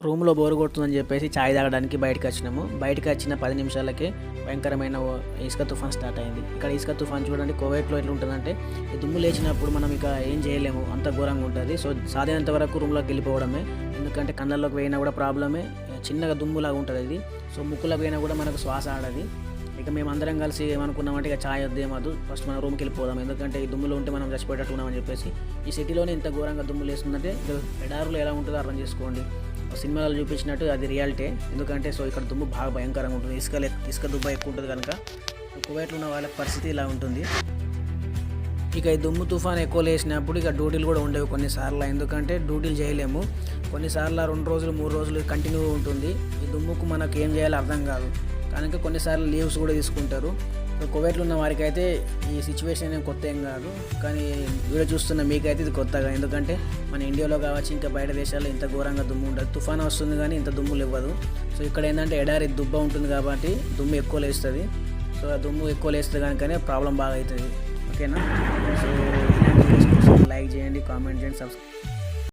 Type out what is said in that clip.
రూమ్లో బోరు కొడుతుందని చెప్పేసి చాయ్ తాగడానికి బయటకు వచ్చినాము. బయటకు వచ్చిన 10 నిమిషాలకే భయంకరమైన ఇసుక తుఫాన్ స్టార్ట్ అయింది. ఇక్కడ ఇసుక తుఫాన్ చూడండి, కువైట్లో ఎట్లా ఉంటుందంటే ఈ దుమ్ము లేచినప్పుడు మనం ఇక ఏం చేయలేము, అంత ఘోరంగా ఉంటుంది. సో సాధ్యమైనంత వరకు రూమ్లోకి వెళ్ళిపోవడమే, ఎందుకంటే కళ్ళల్లోకి పోయినా కూడా ప్రాబ్లమే. చిన్నగా దుమ్ములాగా ఉంటుంది ఇది. సో ముక్కులోకి పోయినా కూడా మనకు శ్వాస ఆడది. ఇక మేము అందరం కలిసి ఏమనుకున్నామంటే ఇక ఛాయ్ వద్దేమదు, ఫస్ట్ మన రూమ్కి వెళ్ళిపోదాం, ఎందుకంటే ఈ దుమ్ములో ఉంటే మనం చచ్చిపోయేటట్టు ఉన్నామని చెప్పేసి. ఈ సిటీలోనే ఇంత ఘోరంగా దుమ్ములు వేస్తుందంటే ఎడారులో ఎలా ఉంటుందో అర్థం చేసుకోండి. సినిమాలో చూపించినట్టు అది రియాలిటీ. ఎందుకంటే సో ఇక్కడ దుమ్ము బాగా భయంకరంగా ఉంటుంది, ఇసుక దుబ్బ ఎక్కువ ఉంటుంది కనుక కువైట్లో ఉన్న వాళ్ళ పరిస్థితి ఇలా ఉంటుంది. ఇక ఈ దుమ్ము తుఫాన్ ఎక్కువ లేసినప్పుడు ఇక డ్యూటీలు కూడా ఉండేవి కొన్నిసార్లు, ఎందుకంటే డ్యూటీలు చేయలేము. కొన్నిసార్లు 2 రోజులు 3 రోజులు కంటిన్యూ ఉంటుంది. ఈ దుమ్ముకు మనకు ఏం చేయాలో అర్థం కాదు కనుక కొన్నిసార్లు లీవ్స్ కూడా తీసుకుంటారు. కువైట్లో ఉన్న వారికి అయితే ఈ సిచ్యువేషన్ ఏం కొత్త ఏం కాదు, కానీ వీడియో చూస్తున్న మీకైతే ఇది కొత్తగా. ఎందుకంటే మన ఇండియాలో కావచ్చు ఇంకా బయట దేశాల్లో ఇంత ఘోరంగా దుమ్ము ఉండదు. తుఫాన్ వస్తుంది కానీ ఇంత దుమ్ములు ఇవ్వదు. సో ఇక్కడ ఏంటంటే ఎడారి దుబ్బ ఉంటుంది కాబట్టి దుమ్ము ఎక్కువ లేస్తుంది. సో ఆ దుమ్ము ఎక్కువ లేస్తుంది కనుకనే ప్రాబ్లం బాగా అవుతుంది. ఓకేనా? సో లైక్ చేయండి, కామెంట్ చేయండి, సబ్స్క్రైబ్